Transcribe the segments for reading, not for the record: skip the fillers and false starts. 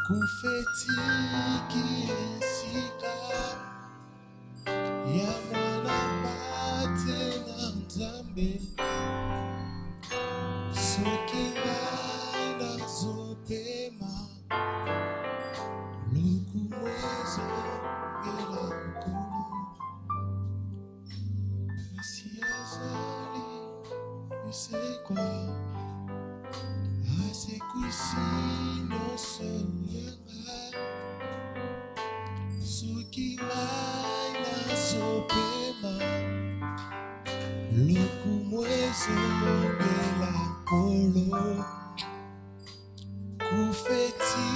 Kufetiki sika ya mwana pate na nzambe soki ngai nazopema lokumu ezongela nkolo esi azali bisekwa asekwisi nyonso yanga soki ngai nazopema lokumu ezongela nkolo kufetiki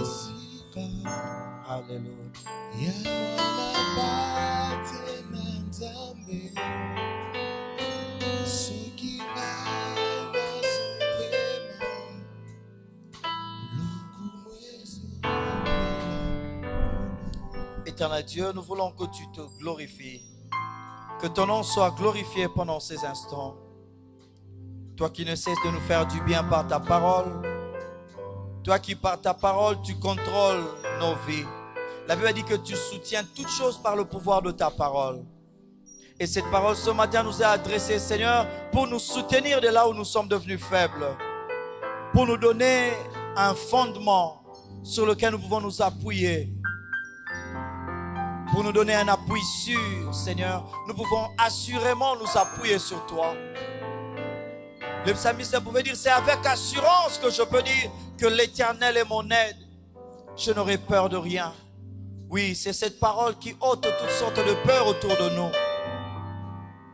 esika ya mwana pate na nzambe soki ngai nazopema lokumu ezongela nkolo. Éternel Dieu, nous voulons que tu te glorifies, que ton nom soit glorifié pendant ces instants. Toi qui ne cesses de nous faire du bien par ta parole, toi qui par ta parole tu contrôles nos vies. La Bible dit que tu soutiens toutes choses par le pouvoir de ta parole. Et cette parole ce matin nous est adressée, Seigneur, pour nous soutenir de là où nous sommes devenus faibles, pour nous donner un fondement sur lequel nous pouvons nous appuyer, pour nous donner un appui sûr, Seigneur. Nous pouvons assurément nous appuyer sur toi. Le psalmiste pouvait dire, c'est avec assurance que je peux dire que l'Éternel est mon aide. Je n'aurai peur de rien. Oui, c'est cette parole qui ôte toutes sortes de peurs autour de nous.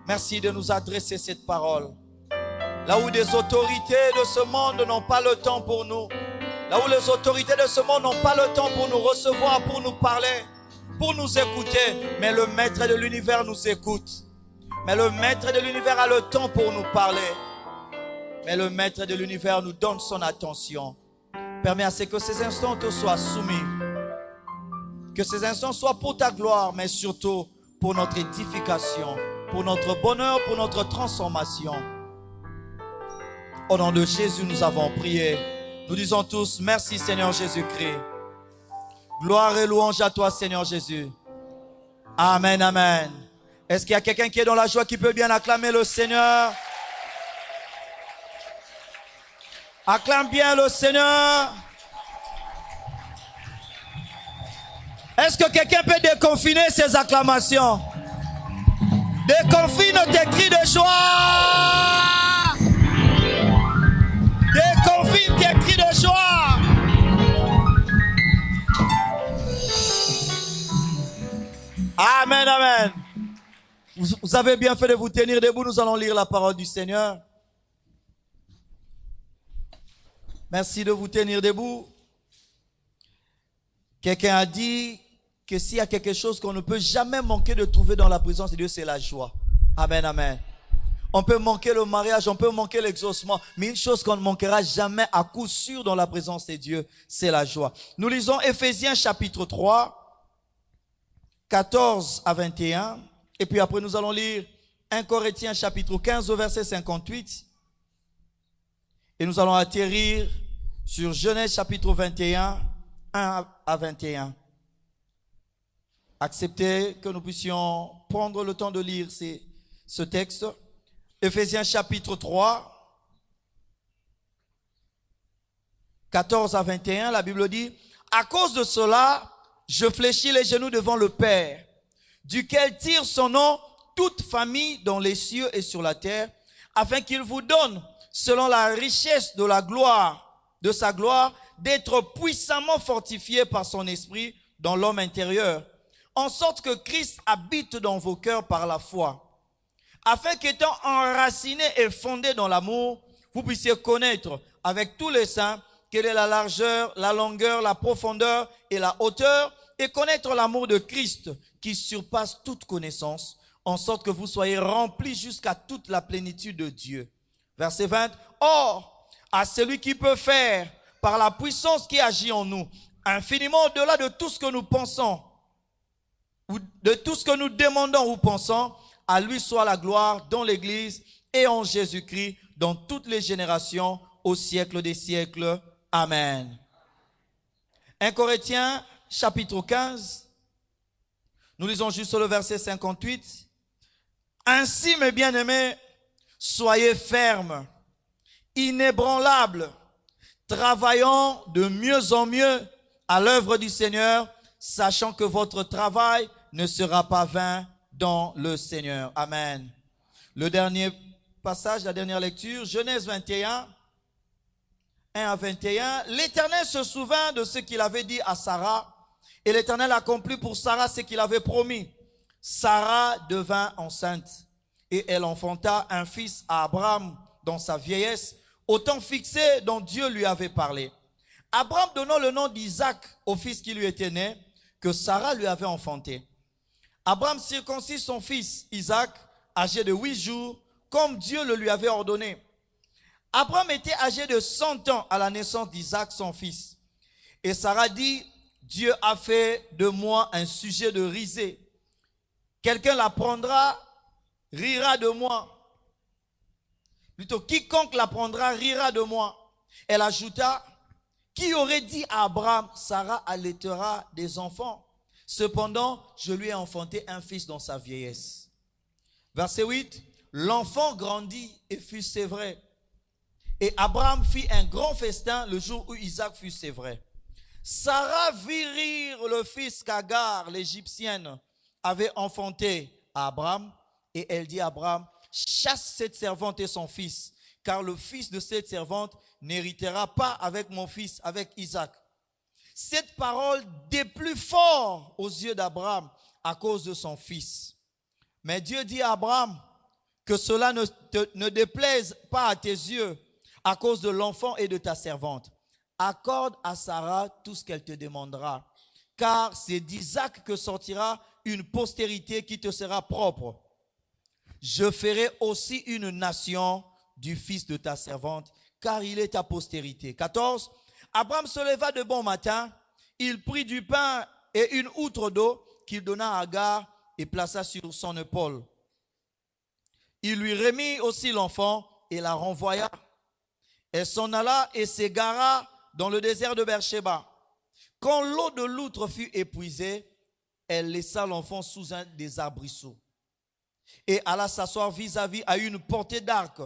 Merci de nous adresser cette parole. Là où des autorités de ce monde n'ont pas le temps pour nous, là où les autorités de ce monde n'ont pas le temps pour nous recevoir, pour nous parler, pour nous écouter, mais le Maître de l'univers nous écoute. Mais le Maître de l'univers a le temps pour nous parler. Mais le Maître de l'univers nous donne son attention. Permets à ce que ces instants te soient soumis. Que ces instants soient pour ta gloire, mais surtout pour notre édification, pour notre bonheur, pour notre transformation. Au nom de Jésus, nous avons prié. Nous disons tous, merci Seigneur Jésus-Christ. Gloire et louange à toi Seigneur Jésus. Amen, amen. Est-ce qu'il y a quelqu'un qui est dans la joie qui peut bien acclamer le Seigneur? Acclame bien le Seigneur. Est-ce que quelqu'un peut déconfiner ses acclamations? Déconfine tes cris de joie. Déconfine tes cris de joie. Amen, amen. Vous avez bien fait de vous tenir debout. Nous allons lire la parole du Seigneur. Merci de vous tenir debout. Quelqu'un a dit que s'il y a quelque chose qu'on ne peut jamais manquer de trouver dans la présence de Dieu, c'est la joie. Amen, amen. On peut manquer le mariage, on peut manquer l'exaucement, mais une chose qu'on ne manquera jamais à coup sûr dans la présence de Dieu, c'est la joie. Nous lisons Éphésiens chapitre 3, 14 à 21, et puis après nous allons lire 1 Corinthiens chapitre 15 au verset 58, et nous allons atterrir sur Genèse chapitre 21, 1 à 21. Acceptez que nous puissions prendre le temps de lire ce texte. Éphésiens chapitre 3, 14 à 21, la Bible dit, « À cause de cela, je fléchis les genoux devant le Père, duquel tire son nom toute famille dans les cieux et sur la terre, afin qu'il vous donne, selon la richesse de la gloire, de sa gloire, d'être puissamment fortifié par son esprit dans l'homme intérieur, en sorte que Christ habite dans vos cœurs par la foi, afin qu'étant enracinés et fondés dans l'amour, vous puissiez connaître avec tous les saints quelle est la largeur, la longueur, la profondeur et la hauteur, et connaître l'amour de Christ qui surpasse toute connaissance, en sorte que vous soyez remplis jusqu'à toute la plénitude de Dieu. Verset 20. Or, à celui qui peut faire, par la puissance qui agit en nous, infiniment au-delà de tout ce que nous pensons, ou de tout ce que nous demandons ou pensons, à lui soit la gloire dans l'Église et en Jésus-Christ, dans toutes les générations, au siècle des siècles. Amen. 1 Corinthiens, chapitre 15. Nous lisons juste le verset 58. Ainsi, mes bien-aimés, soyez fermes, inébranlables, travaillant de mieux en mieux à l'œuvre du Seigneur, sachant que votre travail ne sera pas vain dans le Seigneur. Amen. Le dernier passage, la dernière lecture, Genèse 21, 1 à 21. L'Éternel se souvint de ce qu'il avait dit à Sarah, et l'Éternel accomplit pour Sarah ce qu'il avait promis. Sarah devint enceinte, et elle enfanta un fils à Abraham dans sa vieillesse, au temps fixé dont Dieu lui avait parlé. Abraham donna le nom d'Isaac au fils qui lui était né, que Sarah lui avait enfanté. Abraham circoncit son fils Isaac, âgé de 8 jours, comme Dieu le lui avait ordonné. Abraham était âgé de 100 ans à la naissance d'Isaac, son fils. Et Sarah dit, Dieu a fait de moi un sujet de risée. Quelqu'un l'apprendra, rira de moi. Plutôt, quiconque l'apprendra, rira de moi. Elle ajouta, qui aurait dit à Abraham, Sarah allaitera des enfants. Cependant, je lui ai enfanté un fils dans sa vieillesse. Verset 8, l'enfant grandit et fut sévré. Et Abraham fit un grand festin le jour où Isaac fut sévré. Sarah vit rire le fils qu'Agar, l'Égyptienne, avait enfanté à Abraham. Et elle dit à Abraham, chasse cette servante et son fils, car le fils de cette servante n'héritera pas avec mon fils, avec Isaac. Cette parole déplut fort aux yeux d'Abraham à cause de son fils. Mais Dieu dit à Abraham que cela ne déplaise pas à tes yeux à cause de l'enfant et de ta servante. Accorde à Sarah tout ce qu'elle te demandera, car c'est d'Isaac que sortira une postérité qui te sera propre. Je ferai aussi une nation du fils de ta servante, car il est ta postérité. 14. Abraham se leva de bon matin, il prit du pain et une outre d'eau qu'il donna à Agar et plaça sur son épaule. Il lui remit aussi l'enfant et la renvoya. Elle s'en alla et s'égara dans le désert de Beersheba. Quand l'eau de l'outre fut épuisée, elle laissa l'enfant sous un des arbrisseaux et alla s'asseoir vis-à-vis à une portée d'arc,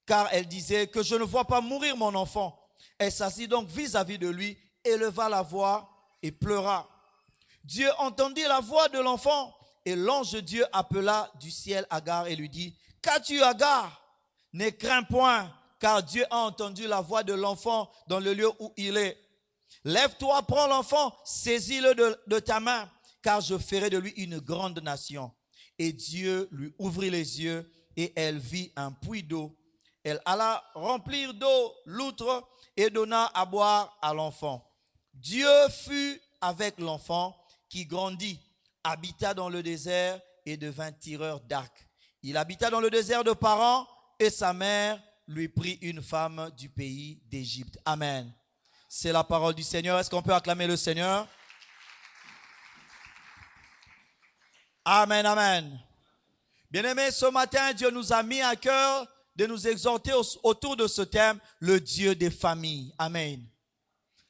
car elle disait que je ne vois pas mourir mon enfant. Elle s'assit donc vis-à-vis de lui, éleva la voix et pleura. Dieu entendit la voix de l'enfant et l'ange de Dieu appela du ciel Agar et lui dit, qu'as-tu Agar? Ne crains point, car Dieu a entendu la voix de l'enfant dans le lieu où il est. Lève-toi, prends l'enfant, saisis-le de ta main, car je ferai de lui une grande nation. Et Dieu lui ouvrit les yeux et elle vit un puits d'eau. Elle alla remplir d'eau l'outre et donna à boire à l'enfant. Dieu fut avec l'enfant qui grandit, habita dans le désert et devint tireur d'arc. Il habita dans le désert de Paran et sa mère lui prit une femme du pays d'Égypte. Amen. C'est la parole du Seigneur. Est-ce qu'on peut acclamer le Seigneur? Amen, amen. Bien-aimés, ce matin, Dieu nous a mis à cœur de nous exhorter autour de ce thème, le Dieu des familles. Amen.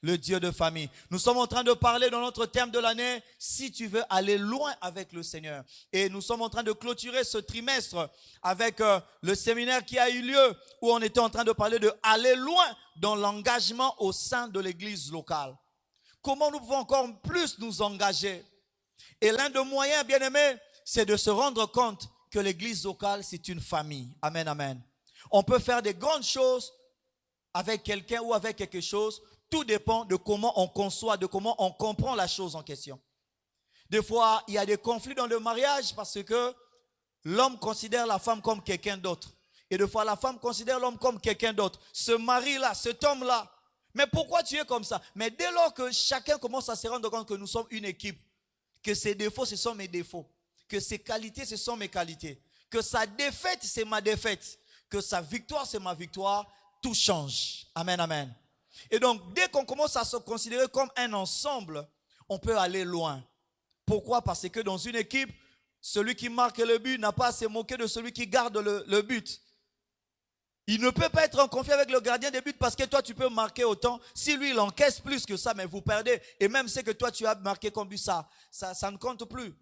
Le Dieu de famille. Nous sommes en train de parler dans notre thème de l'année, si tu veux aller loin avec le Seigneur. Et nous sommes en train de clôturer ce trimestre avec le séminaire qui a eu lieu, où on était en train de parler de aller loin dans l'engagement au sein de l'église locale. Comment nous pouvons encore plus nous engager? Et l'un des moyens, bien aimés, c'est de se rendre compte que l'église locale, c'est une famille. Amen, amen. On peut faire des grandes choses avec quelqu'un ou avec quelque chose. Tout dépend de comment on conçoit, de comment on comprend la chose en question. Des fois, il y a des conflits dans le mariage parce que l'homme considère la femme comme quelqu'un d'autre. Et des fois, la femme considère l'homme comme quelqu'un d'autre. Ce mari-là, cet homme-là. Mais pourquoi tu es comme ça? Mais dès lors que chacun commence à se rendre compte que nous sommes une équipe, que ses défauts, ce sont mes défauts, que ses qualités, ce sont mes qualités, que sa défaite, c'est ma défaite, que sa victoire, c'est ma victoire, tout change. Amen, amen. Et donc, dès qu'on commence à se considérer comme un ensemble, on peut aller loin. Pourquoi? Parce que dans une équipe, celui qui marque le but n'a pas à se moquer de celui qui garde le but. Il ne peut pas être en conflit avec le gardien des buts parce que toi, tu peux marquer autant. Si lui, il encaisse plus que ça, mais vous perdez. Et même ce que toi, tu as marqué comme but, ça ne compte plus.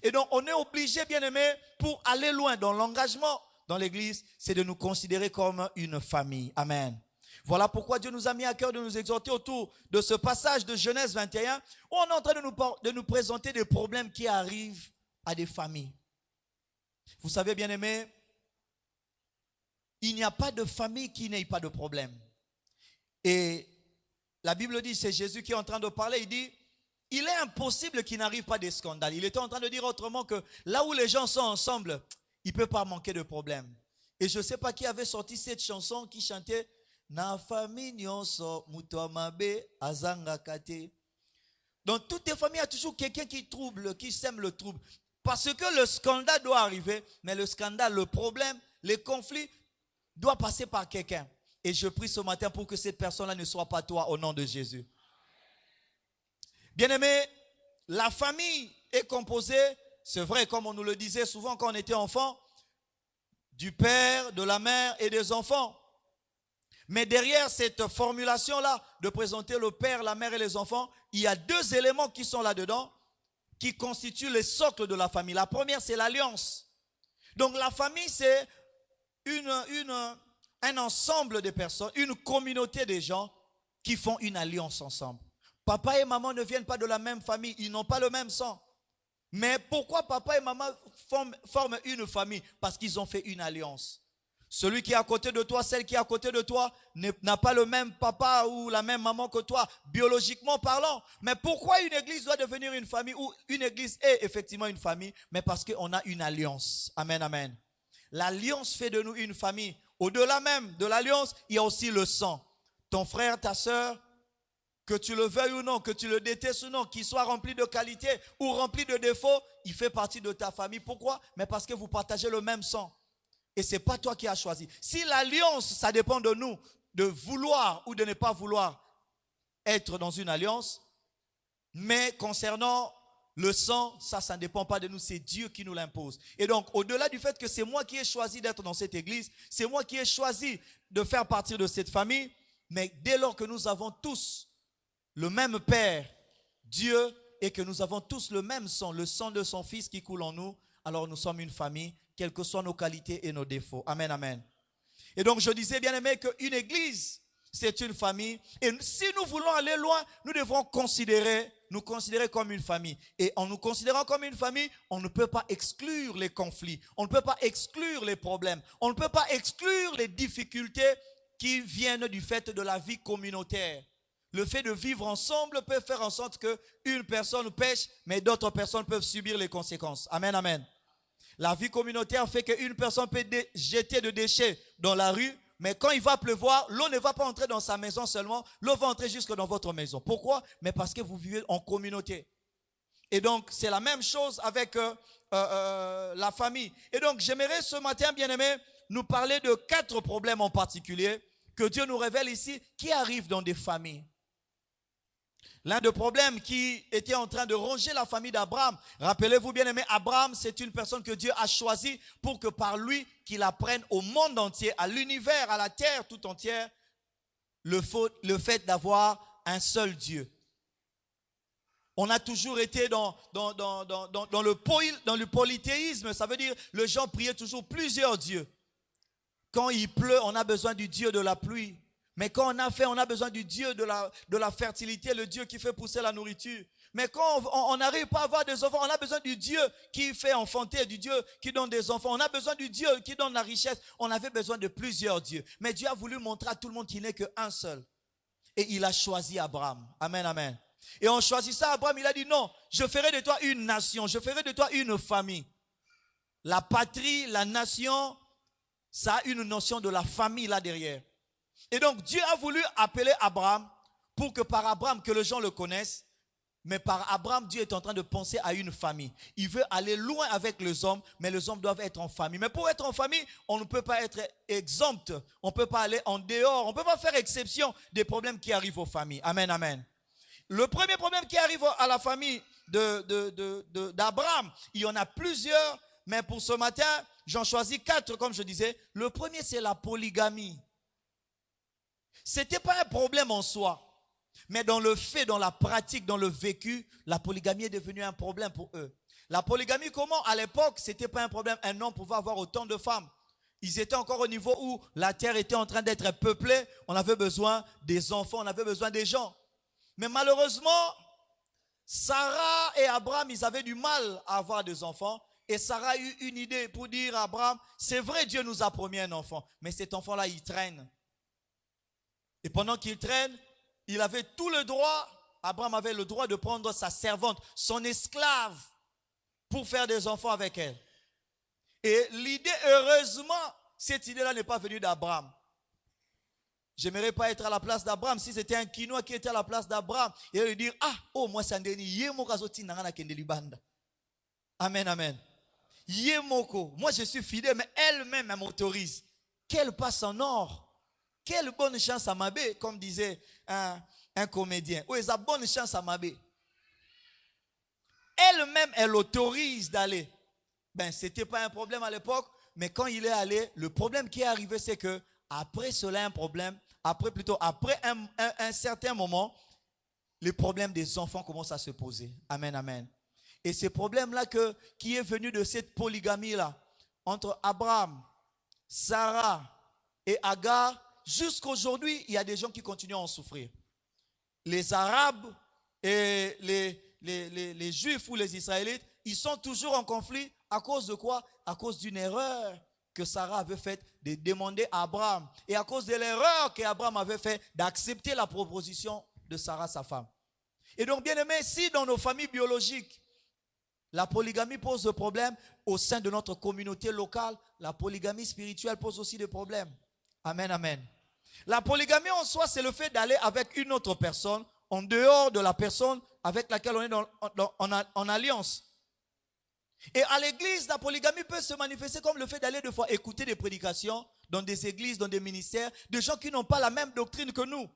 Et donc, on est obligé, bien aimé, pour aller loin dans l'engagement dans l'église, c'est de nous considérer comme une famille. Amen. Voilà pourquoi Dieu nous a mis à cœur de nous exhorter autour de ce passage de Genèse 21, où on est en train de nous présenter des problèmes qui arrivent à des familles. Vous savez, bien aimé, il n'y a pas de famille qui n'ait pas de problème. Et la Bible dit, c'est Jésus qui est en train de parler, il dit, il est impossible qu'il n'arrive pas des scandales. Il était en train de dire autrement que là où les gens sont ensemble, il ne peut pas manquer de problèmes. Et je ne sais pas qui avait sorti cette chanson qui chantait Na famille nyonso mutomabe azanga kate. Dans toutes les familles, il y a toujours quelqu'un qui trouble, qui sème le trouble. Parce que le scandale doit arriver, mais le scandale, le problème, les conflits doit passer par quelqu'un. Et je prie ce matin pour que cette personne-là ne soit pas toi au nom de Jésus. Bien-aimé, la famille est composée, c'est vrai, comme on nous le disait souvent quand on était enfant, du père, de la mère et des enfants. Mais derrière cette formulation-là de présenter le père, la mère et les enfants, il y a deux éléments qui sont là-dedans, qui constituent les socles de la famille. La première, c'est l'alliance. Donc la famille, c'est un ensemble de personnes, une communauté de gens qui font une alliance ensemble. Papa et maman ne viennent pas de la même famille, ils n'ont pas le même sang. Mais pourquoi papa et maman forment une famille? Parce qu'ils ont fait une alliance. Celui qui est à côté de toi, celle qui est à côté de toi, n'a pas le même papa ou la même maman que toi, biologiquement parlant. Mais pourquoi une église doit devenir une famille, ou une église est effectivement une famille? Mais parce qu'on a une alliance. Amen, amen. L'alliance fait de nous une famille. Au-delà même de l'alliance, il y a aussi le sang. Ton frère, ta soeur, que tu le veuilles ou non, que tu le détestes ou non, qu'il soit rempli de qualités ou rempli de défauts, il fait partie de ta famille. Pourquoi? Mais parce que vous partagez le même sang. Et ce n'est pas toi qui as choisi. Si l'alliance, ça dépend de nous, de vouloir ou de ne pas vouloir être dans une alliance, mais concernant le sang, ça ne dépend pas de nous, c'est Dieu qui nous l'impose. Et donc, au-delà du fait que c'est moi qui ai choisi d'être dans cette église, c'est moi qui ai choisi de faire partie de cette famille, mais dès lors que nous avons tous le même Père, Dieu, et que nous avons tous le même sang, le sang de son Fils qui coule en nous, alors nous sommes une famille, quelles que soient nos qualités et nos défauts. Amen, amen. Et donc je disais, bien aimé, qu'une église, c'est une famille. Et si nous voulons aller loin, nous devrons nous considérer comme une famille. Et en nous considérant comme une famille, on ne peut pas exclure les conflits. On ne peut pas exclure les problèmes. On ne peut pas exclure les difficultés qui viennent du fait de la vie communautaire. Le fait de vivre ensemble peut faire en sorte qu'une personne pêche, mais d'autres personnes peuvent subir les conséquences. Amen, amen. La vie communautaire fait qu'une personne peut jeter des déchets dans la rue, mais quand il va pleuvoir, l'eau ne va pas entrer dans sa maison seulement, l'eau va entrer jusque dans votre maison. Pourquoi? Mais parce que vous vivez en communauté. Et donc, c'est la même chose avec la famille. Et donc, j'aimerais ce matin, bien-aimés, nous parler de 4 problèmes en particulier que Dieu nous révèle ici, qui arrivent dans des familles. L'un des problèmes qui était en train de ronger la famille d'Abraham. Rappelez-vous bien aimé, Abraham, c'est une personne que Dieu a choisie pour que par lui, qu'il apprenne au monde entier, à l'univers, à la terre tout entière, le fait d'avoir un seul Dieu. On a toujours été dans le polythéisme, ça veut dire les gens priaient toujours plusieurs dieux. Quand il pleut, on a besoin du Dieu de la pluie. Mais quand on a faim, on a besoin du Dieu de la fertilité, le Dieu qui fait pousser la nourriture. Mais quand on n'arrive pas à avoir des enfants, on a besoin du Dieu qui fait enfanter, du Dieu qui donne des enfants. On a besoin du Dieu qui donne la richesse. On avait besoin de plusieurs dieux. Mais Dieu a voulu montrer à tout le monde qu'il n'est qu'un seul. Et il a choisi Abraham. Amen, amen. Et en choisissant Abraham, il a dit non, je ferai de toi une nation, je ferai de toi une famille. La patrie, la nation, ça a une notion de la famille là derrière. Et donc Dieu a voulu appeler Abraham pour que par Abraham que les gens le connaissent. Mais par Abraham, Dieu est en train de penser à une famille. Il veut aller loin avec les hommes, mais les hommes doivent être en famille. Mais pour être en famille, on ne peut pas être exempt. On ne peut pas aller en dehors. On ne peut pas faire exception des problèmes qui arrivent aux familles. Amen, amen. Le premier problème qui arrive à la famille d'Abraham, il y en a plusieurs, Mais pour ce matin, j'en choisis 4, comme je disais. Le premier, c'est la polygamie. Ce n'était pas un problème en soi. Mais dans le fait, dans la pratique, dans le vécu, la polygamie est devenue un problème pour eux. La polygamie, comment? À l'époque, ce n'était pas un problème. Un homme pouvait avoir autant de femmes. Ils étaient encore au niveau où la terre était en train d'être peuplée. On avait besoin des enfants, on avait besoin des gens. Mais malheureusement, Sarah et Abraham, ils avaient du mal à avoir des enfants. Et Sarah a eu une idée pour dire à Abraham, c'est vrai, Dieu nous a promis un enfant. Mais cet enfant-là, il traîne. Et pendant qu'il traîne, il avait tout le droit, Abraham avait le droit de prendre sa servante, son esclave, pour faire des enfants avec elle. Et l'idée, heureusement, cette idée-là n'est pas venue d'Abraham. J'aimerais pas être à la place d'Abraham. Si c'était un Quinois qui était à la place d'Abraham, il allait lui dire, ah, oh, moi, c'est Amen, amen. Yemoko, moi je suis fidèle, mais elle-même, elle m'autorise. Qu'elle passe en or. Quelle bonne chance à Mabé, comme disait un comédien. Oui, c'est bonne chance à Mabé. Elle-même, elle autorise d'aller. Ben, c'était pas un problème à l'époque, mais quand il est allé, le problème qui est arrivé, c'est que après cela, un problème, après un certain moment, les problèmes des enfants commencent à se poser. Amen, amen. Et ce problème-là qui est venu de cette polygamie-là, entre Abraham, Sarah et Agar, jusqu'à aujourd'hui, il y a des gens qui continuent à en souffrir. Les Arabes et les Juifs ou les Israélites, ils sont toujours en conflit. À cause de quoi? À cause d'une erreur que Sarah avait faite de demander à Abraham. Et à cause de l'erreur qu'Abraham avait faite d'accepter la proposition de Sarah, sa femme. Et donc, bien aimé, si dans nos familles biologiques, la polygamie pose des problèmes au sein de notre communauté locale, la polygamie spirituelle pose aussi des problèmes. Amen, amen. La polygamie en soi, c'est le fait d'aller avec une autre personne en dehors de la personne avec laquelle on est en alliance. Et à l'église, la polygamie peut se manifester comme le fait d'aller des fois écouter des prédications dans des églises, dans des ministères, de gens qui n'ont pas la même doctrine que nous.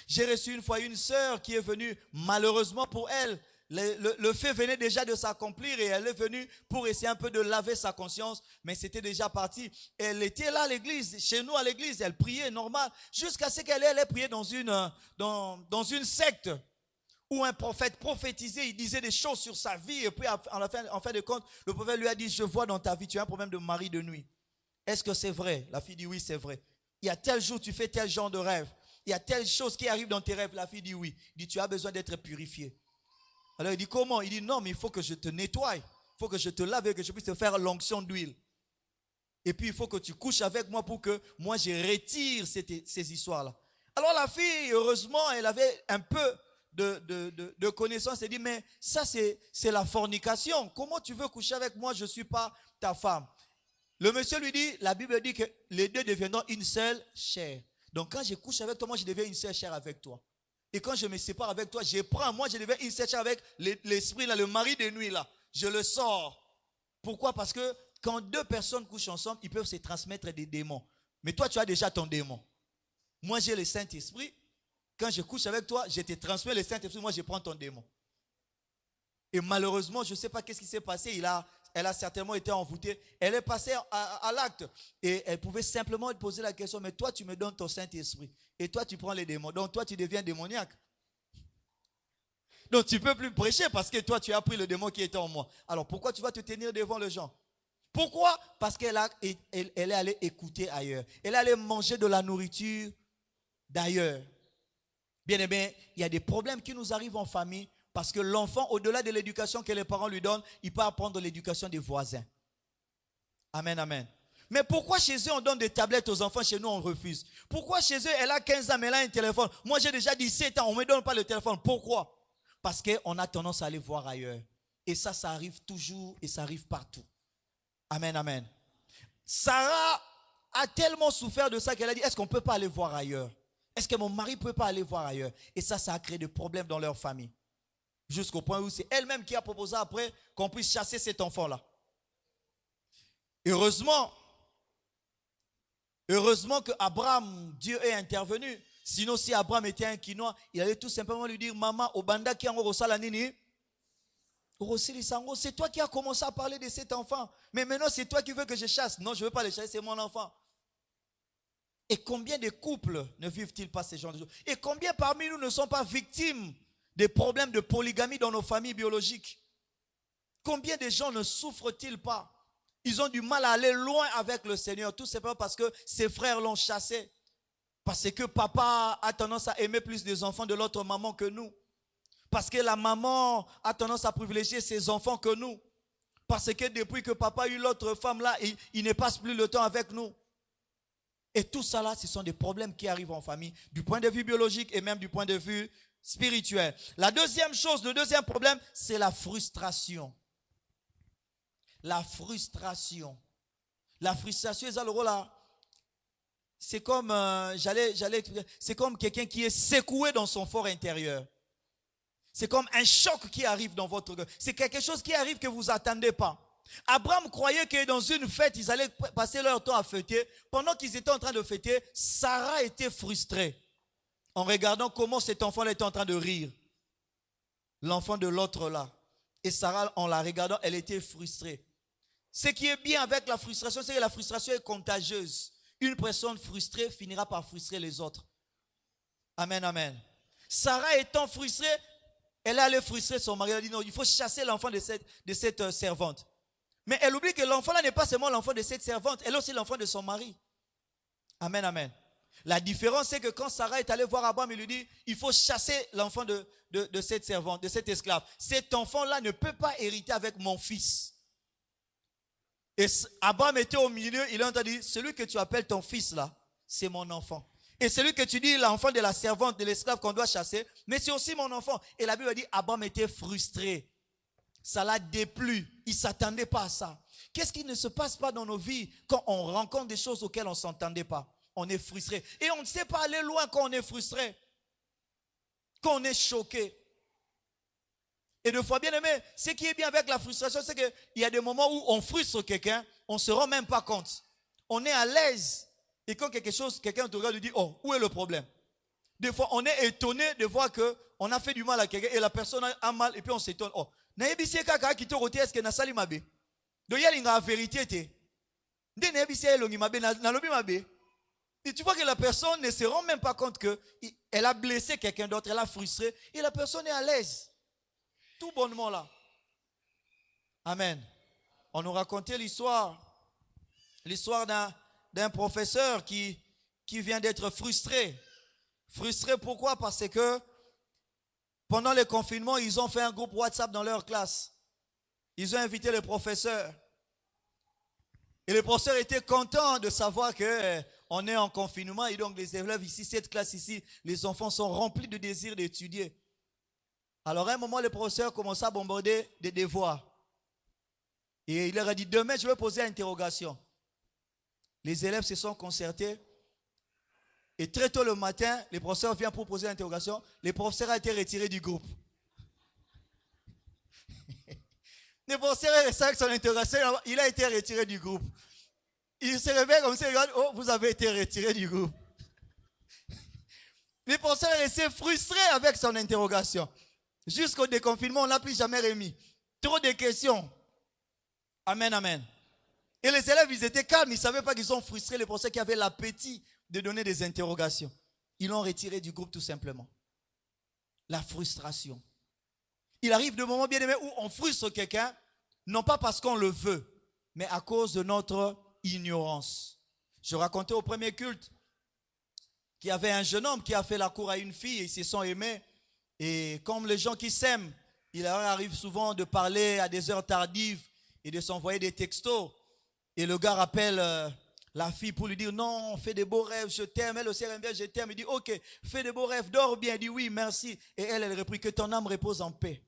J'ai reçu une fois une sœur qui est venue, malheureusement pour elle, le fait venait déjà de s'accomplir et elle est venue pour essayer un peu de laver sa conscience, mais c'était déjà parti. Elle était là à l'église, chez nous à l'église, elle priait normal, jusqu'à ce qu'elle ait prié dans une secte où un prophète prophétisait, il disait des choses sur sa vie et puis en fin de compte, le prophète lui a dit, je vois dans ta vie, tu as un problème de mari de nuit. Est-ce que c'est vrai? La fille dit oui, c'est vrai. Il y a tel jour, tu fais tel genre de rêve. Il y a telle chose qui arrive dans tes rêves. La fille dit oui. Il dit, tu as besoin d'être purifié. Alors il dit, comment? Il dit, non, mais il faut que je te nettoie. Il faut que je te lave et que je puisse te faire l'onction d'huile. Et puis il faut que tu couches avec moi pour que moi je retire ces histoires-là. Alors la fille, heureusement, elle avait un peu de connaissance. Elle dit, mais ça c'est la fornication. Comment tu veux coucher avec moi? Je ne suis pas ta femme. Le monsieur lui dit, la Bible dit que les deux deviendront une seule chair. Donc quand je couche avec toi, moi je deviens une seule chair avec toi. Et quand je me sépare avec toi, moi je deviens une seule chair avec l'esprit là, le mari de nuit là. Je le sors. Pourquoi? Parce que quand deux personnes couchent ensemble, ils peuvent se transmettre des démons. Mais toi tu as déjà ton démon. Moi j'ai le Saint-Esprit. Quand je couche avec toi, je te transmets le Saint-Esprit, moi je prends ton démon. Et malheureusement, je ne sais pas qu'est-ce qui s'est passé, elle a certainement été envoûtée. Elle est passée à l'acte. Et elle pouvait simplement poser la question, mais toi tu me donnes ton Saint-Esprit. Et toi tu prends les démons. Donc toi tu deviens démoniaque. Donc tu ne peux plus prêcher parce que toi tu as pris le démon qui était en moi. Alors pourquoi tu vas te tenir devant les gens? Pourquoi? Parce qu'elle est allée écouter ailleurs. Elle est allée manger de la nourriture d'ailleurs. Bien aimé, il y a des problèmes qui nous arrivent en famille parce que l'enfant, au-delà de l'éducation que les parents lui donnent, il peut apprendre l'éducation des voisins. Amen, amen. Mais pourquoi chez eux on donne des tablettes aux enfants, chez nous on refuse? Pourquoi chez eux elle a 15 ans mais elle a un téléphone? Moi j'ai déjà 17 ans, on ne me donne pas le téléphone. Pourquoi? Parce qu'on a tendance à aller voir ailleurs. Et ça arrive toujours et ça arrive partout. Amen, amen. Sarah a tellement souffert de ça qu'elle a dit, est-ce qu'on ne peut pas aller voir ailleurs? Est-ce que mon mari ne peut pas aller voir ailleurs? Et ça a créé des problèmes dans leur famille. Jusqu'au point où c'est elle-même qui a proposé après qu'on puisse chasser cet enfant-là. Heureusement que Abraham, Dieu est intervenu. Sinon, si Abraham était un Quinois, il allait tout simplement lui dire, maman, Obanda qui en rosala nini. Rosili Sango, c'est toi qui as commencé à parler de cet enfant. Mais maintenant, c'est toi qui veux que je chasse. Non, je ne veux pas le chasser, c'est mon enfant. Et combien de couples ne vivent-ils pas ces genres de choses? Et combien parmi nous ne sont pas victimes des problèmes de polygamie dans nos familles biologiques? Combien de gens ne souffrent-ils pas? Ils ont du mal à aller loin avec le Seigneur, tout simplement parce que ses frères l'ont chassé. Parce que papa a tendance à aimer plus des enfants de l'autre maman que nous. Parce que la maman a tendance à privilégier ses enfants que nous. Parce que depuis que papa a eu l'autre femme là, il ne passe plus le temps avec nous. Et tout ça là, ce sont des problèmes qui arrivent en famille, du point de vue biologique et même du point de vue spirituel. La deuxième chose, le deuxième problème, c'est la frustration. La frustration. La frustration, c'est comme, c'est comme quelqu'un qui est secoué dans son fort intérieur. C'est comme un choc qui arrive dans votre cœur. C'est quelque chose qui arrive que vous n'attendez pas. Abraham croyait que dans une fête, ils allaient passer leur temps à fêter. Pendant qu'ils étaient en train de fêter, Sarah était frustrée en regardant comment cet enfant était en train de rire. L'enfant de l'autre là. Et Sarah, en la regardant, elle était frustrée. Ce qui est bien avec la frustration, c'est que la frustration est contagieuse. Une personne frustrée finira par frustrer les autres. Amen, amen. Sarah étant frustrée, elle allait frustrer son mari. Elle a dit non, il faut chasser l'enfant de cette servante. Mais elle oublie que l'enfant là n'est pas seulement l'enfant de cette servante, elle est aussi l'enfant de son mari. Amen, amen. La différence, c'est que quand Sarah est allée voir Abraham, il lui dit, il faut chasser l'enfant de cette servante, de cet esclave. Cet enfant-là ne peut pas hériter avec mon fils. Et Abraham était au milieu, il a entendu, celui que tu appelles ton fils là, c'est mon enfant. Et celui que tu dis, l'enfant de la servante, de l'esclave qu'on doit chasser, mais c'est aussi mon enfant. Et la Bible dit, Abraham était frustré. Ça l'a déplu. Il ne s'attendait pas à ça. Qu'est-ce qui ne se passe pas dans nos vies quand on rencontre des choses auxquelles on ne s'entendait pas? On est frustré. Et on ne sait pas aller loin quand on est frustré. Quand on est choqué. Et deux fois, bien aimé, ce qui est bien avec la frustration, c'est qu'il y a des moments où on frustre quelqu'un, on ne se rend même pas compte. On est à l'aise. Et quand quelqu'un te regarde et dit, oh, où est le problème? Des fois, on est étonné de voir qu'on a fait du mal à quelqu'un et la personne a mal et puis on s'étonne. Oh, naebisi kaka ki to roté est-ce que na sali mabe? Do yali nga vérité te. De naebisi elongi mabe na lobi mabe. Et tu vois que la personne ne se rend même pas compte qu'elle a blessé quelqu'un d'autre, elle a frustré et la personne est à l'aise. Tout bonnement là. Amen. On nous racontait l'histoire d'un professeur qui vient d'être frustré. Frustré pourquoi? Parce que pendant le confinement, ils ont fait un groupe WhatsApp dans leur classe. Ils ont invité le professeur. Et le professeur était content de savoir qu'on est en confinement. Et donc les élèves ici, cette classe ici, les enfants sont remplis de désir d'étudier. Alors à un moment, le professeur commença à bombarder des devoirs. Et il leur a dit, demain, je vais poser une interrogation. Les élèves se sont concertés. Et très tôt le matin, le professeur vient pour poser l'interrogation. Le professeur a été retiré du groupe. Le professeur est resté avec son interrogation. Il a été retiré du groupe. Il se réveille comme ça, il regarde, oh, vous avez été retiré du groupe. Le professeur est resté frustré avec son interrogation. Jusqu'au déconfinement, on ne l'a plus jamais remis. Trop de questions. Amen, amen. Et les élèves, ils étaient calmes. Ils ne savaient pas qu'ils sont frustrés. Les professeurs qui avaient l'appétit de donner des interrogations. Ils l'ont retiré du groupe tout simplement. La frustration. Il arrive de moments bien aimés où on frustre quelqu'un, non pas parce qu'on le veut, mais à cause de notre ignorance. Je racontais au premier culte qu'il y avait un jeune homme qui a fait la cour à une fille et ils se sont aimés. Et comme les gens qui s'aiment, il leur arrive souvent de parler à des heures tardives et de s'envoyer des textos. Et le gars rappelle la fille pour lui dire non, fais des beaux rêves, je t'aime. Elle aussi aime bien, je t'aime. Il dit ok, fais des beaux rêves, dors bien. Il dit oui, merci. Et elle reprit que ton âme repose en paix.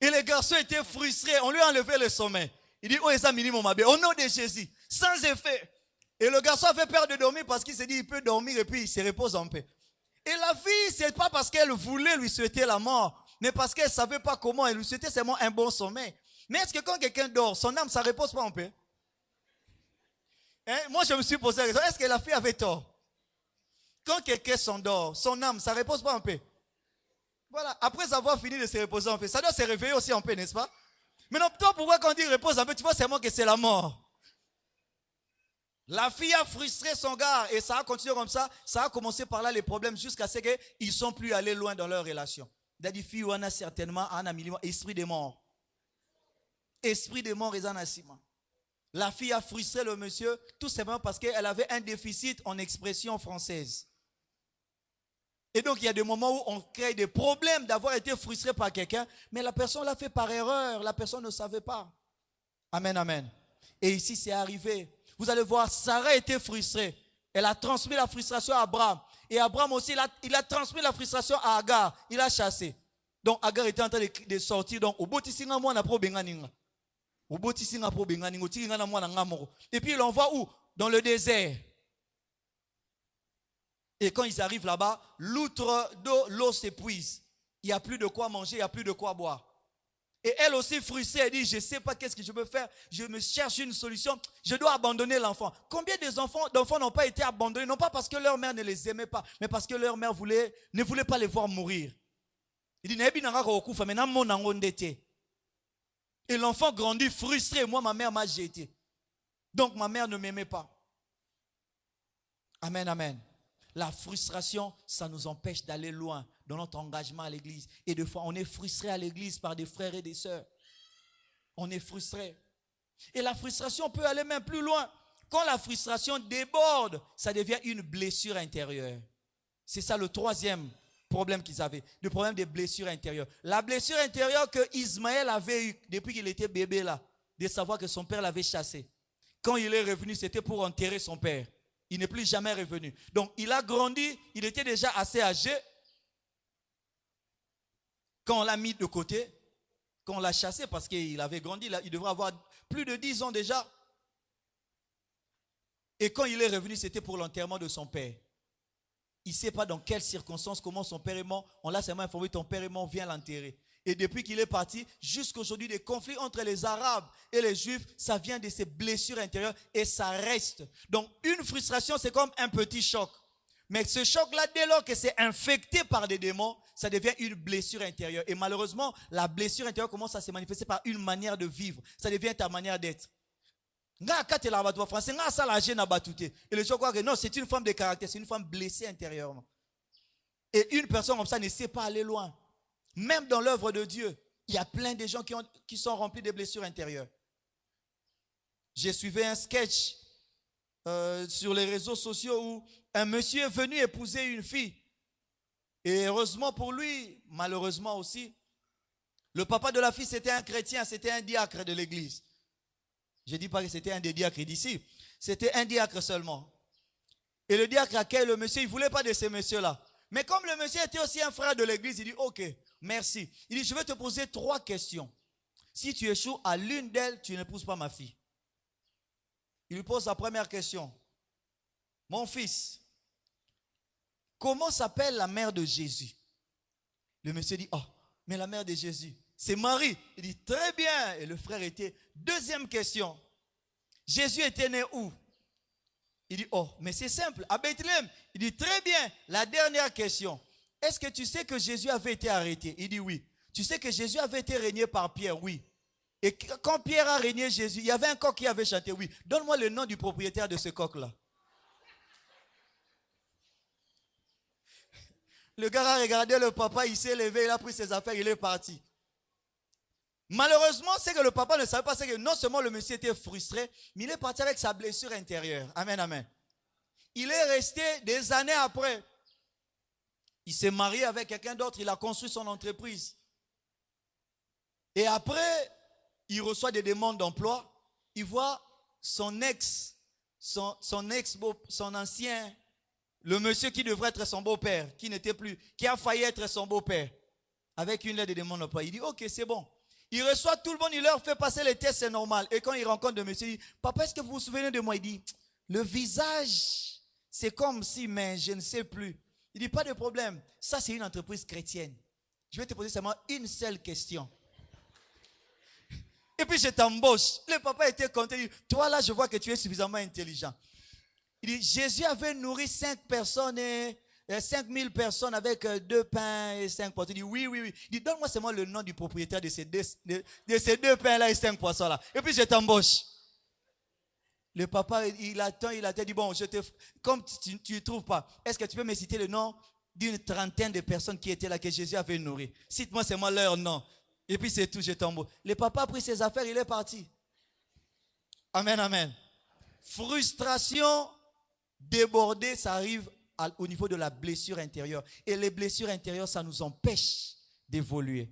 Et le garçon était frustré. On lui a enlevé le sommeil. Il dit oh, ça minimum, au nom de Jésus, sans effet. Et le garçon a fait peur de dormir parce qu'il s'est dit il peut dormir et puis il se repose en paix. Et la fille, c'est pas parce qu'elle voulait lui souhaiter la mort, mais parce qu'elle savait pas comment. Elle lui souhaitait seulement un bon sommeil. Mais est-ce que quand quelqu'un dort, son âme, ça repose pas en paix? Moi, je me suis posé la question, est-ce que la fille avait tort? Quand quelqu'un s'endort, son âme, ça repose pas en paix? Voilà, après avoir fini de se reposer en paix, ça doit se réveiller aussi en paix, n'est-ce pas? Maintenant, toi, pourquoi quand on dit repose en paix, tu vois seulement que c'est la mort. La fille a frustré son gars et ça a continué comme ça. Ça a commencé par là les problèmes jusqu'à ce qu'ils ne sont plus allés loin dans leur relation. Des filles où on a certainement un esprit de mort. Esprit de mort et zanasima. La fille a frustré le monsieur tout simplement parce qu'elle avait un déficit en expression française. Et donc il y a des moments où on crée des problèmes d'avoir été frustré par quelqu'un, mais la personne l'a fait par erreur, la personne ne savait pas. Amen, amen. Et ici c'est arrivé. Vous allez voir, Sarah était frustrée. Elle a transmis la frustration à Abraham. Et Abraham aussi, il a transmis la frustration à Agar. Il a chassé. Donc Agar était en train de sortir. Donc, et puis il l'envoie où? Dans le désert. Et quand ils arrivent là-bas, l'outre d'eau, l'eau s'épuise. Il n'y a plus de quoi manger, il n'y a plus de quoi boire. Et elle aussi frustrée, elle dit, je ne sais pas qu'est-ce que je peux faire, je me cherche une solution, je dois abandonner l'enfant. Combien d'enfants n'ont pas été abandonnés, non pas parce que leur mère ne les aimait pas, mais parce que leur mère ne voulait pas les voir mourir. Il dit, et l'enfant grandit frustré, moi ma mère m'a jeté. Donc ma mère ne m'aimait pas. Amen, amen. La frustration, ça nous empêche d'aller loin dans notre engagement à l'église. Et des fois, on est frustré à l'église par des frères et des sœurs. On est frustré. Et la frustration peut aller même plus loin. Quand la frustration déborde, ça devient une blessure intérieure. C'est ça le troisième problème qu'ils avaient. Le problème des blessures intérieures. La blessure intérieure que Ismaël avait eue depuis qu'il était bébé là, de savoir que son père l'avait chassé. Quand il est revenu, c'était pour enterrer son père. Il n'est plus jamais revenu. Donc, il a grandi, il était déjà assez âgé. Quand on l'a mis de côté, quand on l'a chassé parce qu'il avait grandi, il devrait avoir plus de 10 ans déjà. Et quand il est revenu, c'était pour l'enterrement de son père. Il ne sait pas dans quelles circonstances, comment son père est mort. On l'a seulement informé, ton père est mort, viens l'enterrer. Et depuis qu'il est parti, jusqu'aujourd'hui, des conflits entre les Arabes et les Juifs, ça vient de ces blessures intérieures et ça reste. Donc, une frustration, c'est comme un petit choc. Mais ce choc-là, dès lors que c'est infecté par des démons, ça devient une blessure intérieure. Et malheureusement, la blessure intérieure commence à se manifester par une manière de vivre. Ça devient ta manière d'être. Et les gens croient que non, c'est une femme de caractère, c'est une femme blessée intérieurement. Et une personne comme ça ne sait pas aller loin. Même dans l'œuvre de Dieu, il y a plein de gens qui sont remplis de blessures intérieures. J'ai suivi un sketch sur les réseaux sociaux où un monsieur est venu épouser une fille. Et heureusement pour lui, malheureusement aussi, le papa de la fille, c'était un chrétien, c'était un diacre de l'église. Je ne dis pas que c'était un des diacres d'ici, c'était un diacre seulement. Et le diacre accueille le monsieur, il ne voulait pas de ce monsieur-là. Mais comme le monsieur était aussi un frère de l'église, il dit, ok, merci. Il dit, je vais te poser 3 questions. Si tu échoues à l'une d'elles, tu n'épouses pas ma fille. Il lui pose la première question. Mon fils, comment s'appelle la mère de Jésus? Le monsieur dit, oh, mais la mère de Jésus, c'est Marie. Il dit, très bien. Et le frère était, deuxième question. Jésus était né où? Il dit, oh, mais c'est simple, à Bethléem. Il dit, très bien. La dernière question. Est-ce que tu sais que Jésus avait été arrêté? Il dit, oui. Tu sais que Jésus avait été régné par Pierre? Oui. Et quand Pierre a régné Jésus, il y avait un coq qui avait chanté, oui. Donne-moi le nom du propriétaire de ce coq-là. Le gars a regardé le papa, il s'est levé, il a pris ses affaires, il est parti. Malheureusement, c'est que le papa ne savait pas, c'est que non seulement le monsieur était frustré, mais il est parti avec sa blessure intérieure. Amen, amen. Il est resté des années après. Il s'est marié avec quelqu'un d'autre, il a construit son entreprise. Et après, il reçoit des demandes d'emploi. Il voit son ancien, le monsieur qui devrait être son beau-père, qui n'était plus, qui a failli être son beau-père, avec une lettre de demande d'emploi. Il dit, ok, c'est bon. Il reçoit tout le monde, il leur fait passer les tests, c'est normal. Et quand il rencontre le monsieur, il dit, papa, est-ce que vous vous souvenez de moi? Il dit, le visage, c'est comme si, mais je ne sais plus. Il dit, pas de problème. Ça, c'est une entreprise chrétienne. Je vais te poser seulement une seule question. Et puis, je t'embauche. Le papa était content. Il dit, toi, là, je vois que tu es suffisamment intelligent. Il dit, Jésus avait nourri 5 personnes et 5000 personnes avec 2 pains et 5 poissons. Il dit, oui, oui, oui. Il dit, donne-moi seulement le nom du propriétaire de ces deux pains-là et 5 poissons-là. Et puis je t'embauche. Le papa, il attend, il dit, bon, comme tu ne trouves pas, est-ce que tu peux me citer le nom d'une trentaine de personnes qui étaient là, que Jésus avait nourri? Cite-moi seulement leur nom. Et puis c'est tout, je t'embauche. Le papa a pris ses affaires, il est parti. Amen, amen. Frustration, débordée, ça arrive au niveau de la blessure intérieure. Et les blessures intérieures, ça nous empêche d'évoluer.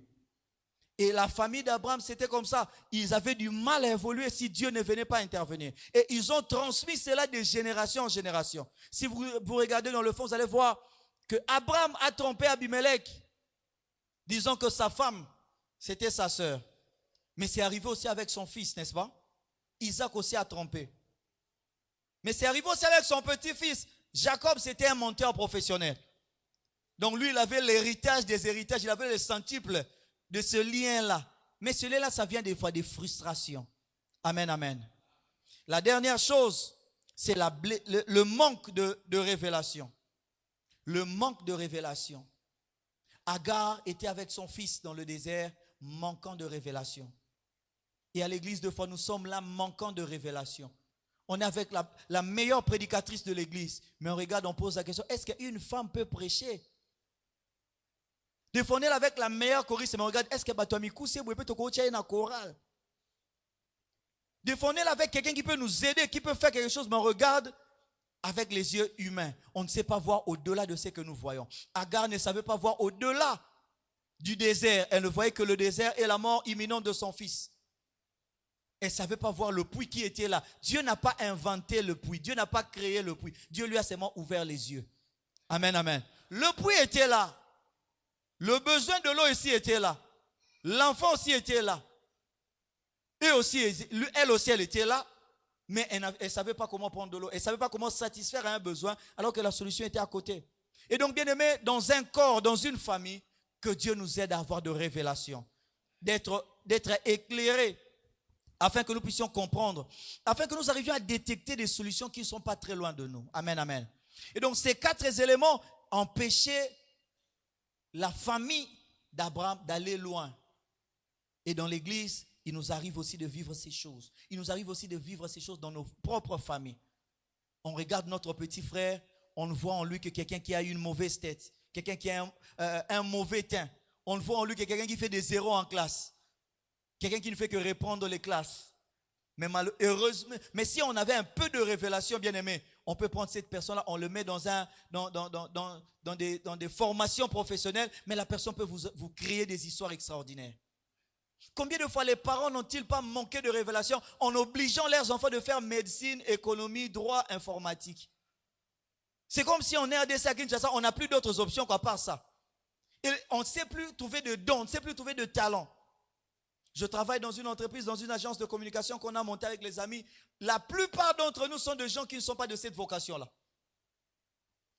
Et la famille d'Abraham, c'était comme ça. Ils avaient du mal à évoluer si Dieu ne venait pas intervenir. Et ils ont transmis cela de génération en génération. Si vous regardez dans le fond, vous allez voir que Abraham a trompé Abimelech, disant que sa femme, c'était sa sœur. Mais c'est arrivé aussi avec son fils, n'est-ce pas? Isaac aussi a trompé. Mais c'est arrivé aussi avec son petit-fils. Jacob, c'était un menteur professionnel. Donc lui, il avait l'héritage des héritages. Il avait le centuple de ce lien-là. Mais ce lien-là, ça vient des fois des frustrations. Amen, amen. La dernière chose, c'est le manque de révélation. Le manque de révélation. Agar était avec son fils dans le désert, manquant de révélation. Et à l'église, de fois, nous sommes là, manquant de révélation. On est avec la meilleure prédicatrice de l'église. Mais on regarde, on pose la question, est-ce qu'une femme peut prêcher? Des fois, on est là avec la meilleure choriste, mais on regarde, est-ce que Batoamikou, c'est peut te coacher une chorale? Des fois, on est là avec quelqu'un qui peut nous aider, qui peut faire quelque chose, mais on regarde avec les yeux humains. On ne sait pas voir au-delà de ce que nous voyons. Agar ne savait pas voir au-delà du désert. Elle ne voyait que le désert et la mort imminente de son fils. Elle ne savait pas voir le puits qui était là. Dieu n'a pas inventé le puits. Dieu n'a pas créé le puits. Dieu lui a seulement ouvert les yeux. Amen, amen. Le puits était là. Le besoin de l'eau ici était là. L'enfant aussi était là. Et aussi, elle aussi, elle était là. Mais elle ne savait pas comment prendre de l'eau. Elle ne savait pas comment satisfaire un besoin alors que la solution était à côté. Et donc, bien aimé, dans un corps, dans une famille, que Dieu nous aide à avoir de révélation. D'être éclairés. Afin que nous puissions comprendre, afin que nous arrivions à détecter des solutions qui ne sont pas très loin de nous. Amen, amen. Et donc ces 4 éléments empêchaient la famille d'Abraham d'aller loin. Et dans l'église, il nous arrive aussi de vivre ces choses. Il nous arrive aussi de vivre ces choses dans nos propres familles. On regarde notre petit frère, on voit en lui que quelqu'un qui a une mauvaise tête, quelqu'un qui a un mauvais teint. On voit en lui que quelqu'un qui fait des zéros en classe. Quelqu'un qui ne fait que répondre les classes. Mais malheureusement, mais si on avait un peu de révélation, bien aimé, on peut prendre cette personne-là, on le met dans des formations professionnelles, mais la personne peut vous créer des histoires extraordinaires. Combien de fois les parents n'ont-ils pas manqué de révélation en obligeant leurs enfants de faire médecine, économie, droit, informatique? C'est comme si on est à RDC à Kinshasa, on n'a plus d'autres options qu'à part ça. Et on ne sait plus trouver de dons, on ne sait plus trouver de talent. Je travaille dans une entreprise, dans une agence de communication qu'on a montée avec les amis. La plupart d'entre nous sont des gens qui ne sont pas de cette vocation-là.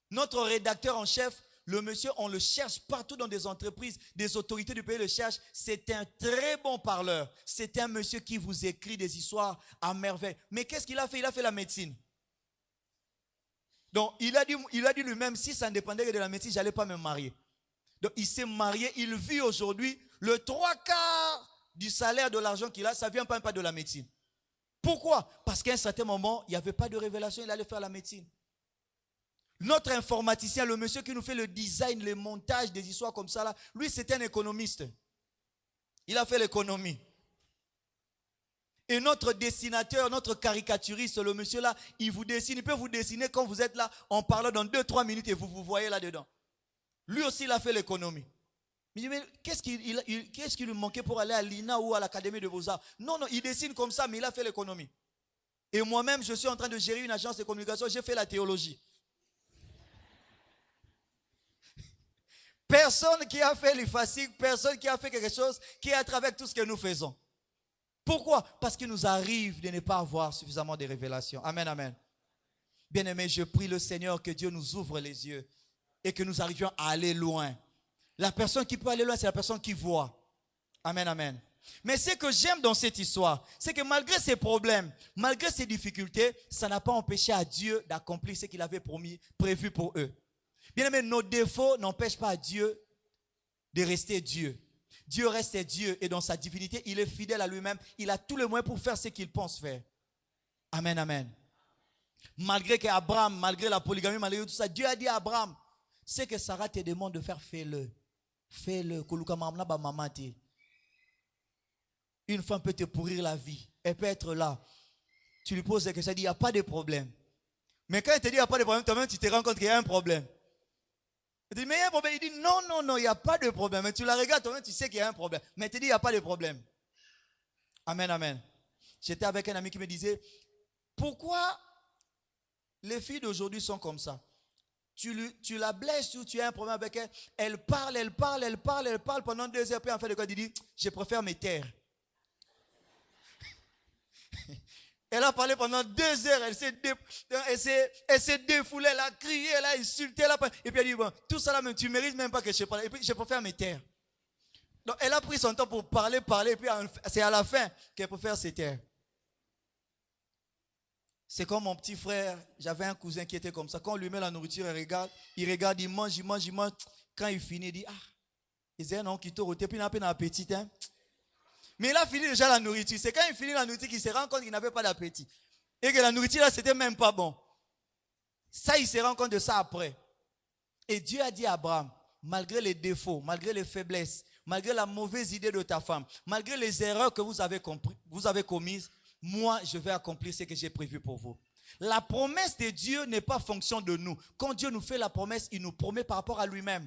Notre rédacteur en chef, le monsieur, on le cherche partout dans des entreprises, des autorités du pays le cherchent. C'est un très bon parleur. C'est un monsieur qui vous écrit des histoires à merveille. Mais qu'est-ce qu'il a fait? Il a fait la médecine. Donc, il a dit lui-même, si ça ne dépendait que de la médecine, je n'allais pas me marier. Donc, il s'est marié. Il vit aujourd'hui le 3/4 du salaire, de l'argent qu'il a, ça ne vient pas de la médecine. Pourquoi? Parce qu'à un certain moment, il n'y avait pas de révélation, il allait faire la médecine. Notre informaticien, le monsieur qui nous fait le design, le montage des histoires comme ça, là, lui, c'était un économiste. Il a fait l'économie. Et notre dessinateur, notre caricaturiste, le monsieur là, il vous dessine, il peut vous dessiner quand vous êtes là, en parlant dans 2-3 minutes et vous voyez là-dedans. Lui aussi, il a fait l'économie. Mais qu'est-ce qui lui manquait pour aller à l'INA ou à l'Académie de Beaux-Arts? Non, il dessine comme ça, mais il a fait l'économie. Et moi-même, je suis en train de gérer une agence de communication, j'ai fait la théologie. Personne qui a fait l'IFASIC, personne qui a fait quelque chose qui est à travers tout ce que nous faisons. Pourquoi? Parce qu'il nous arrive de ne pas avoir suffisamment de révélations. Amen, amen. Bien-aimé, je prie le Seigneur que Dieu nous ouvre les yeux et que nous arrivions à aller loin. La personne qui peut aller loin, c'est la personne qui voit. Amen, amen. Mais ce que j'aime dans cette histoire, c'est que malgré ces problèmes, malgré ces difficultés, ça n'a pas empêché à Dieu d'accomplir ce qu'il avait prévu pour eux. Bien aimé, nos défauts n'empêchent pas Dieu de rester Dieu. Dieu reste Dieu et dans sa divinité, il est fidèle à lui-même. Il a tous les moyens pour faire ce qu'il pense faire. Amen, amen. Malgré qu'Abraham, malgré la polygamie, malgré tout ça, Dieu a dit à Abraham, ce que Sarah te demande de faire, fais-le. Fais-le. Une femme peut te pourrir la vie. Elle peut être là. Tu lui poses des questions, elle dit, il n'y a pas de problème. Mais quand elle te dit, il n'y a pas de problème, toi-même, tu te rends compte qu'il y a un problème. Elle dit, mais il y a un problème. Il dit, non, non, non, il n'y a pas de problème. Mais tu la regardes, toi-même, tu sais qu'il y a un problème. Mais elle te dit, il n'y a pas de problème. Amen, amen. J'étais avec un ami qui me disait, pourquoi les filles d'aujourd'hui sont comme ça? Tu la blesses ou tu as un problème avec elle, elle parle pendant 2 heures, puis en fait de quoi, elle dit, je préfère me taire. Elle a parlé pendant 2 heures, elle s'est défoulée, elle a crié, elle a insulté, et puis elle dit, bon, tout ça là, même, tu ne mérites même pas que je parle, et puis je préfère me taire. Donc elle a pris son temps pour parler, et puis c'est à la fin qu'elle préfère se taire. C'est comme mon petit frère, j'avais un cousin qui était comme ça, quand on lui met la nourriture, il regarde, il mange, quand il finit, il dit, ah, il dit, non, qui t'aurait, puis il n'a pas d'appétit, hein. Mais il a fini déjà la nourriture. C'est quand il finit la nourriture qu'il se rend compte qu'il n'avait pas d'appétit. Et que la nourriture là, c'était même pas bon. Ça, il se rend compte de ça après. Et Dieu a dit à Abraham, malgré les défauts, malgré les faiblesses, malgré la mauvaise idée de ta femme, malgré les erreurs que vous avez commises, moi, je vais accomplir ce que j'ai prévu pour vous. La promesse de Dieu n'est pas fonction de nous. Quand Dieu nous fait la promesse, il nous promet par rapport à lui-même.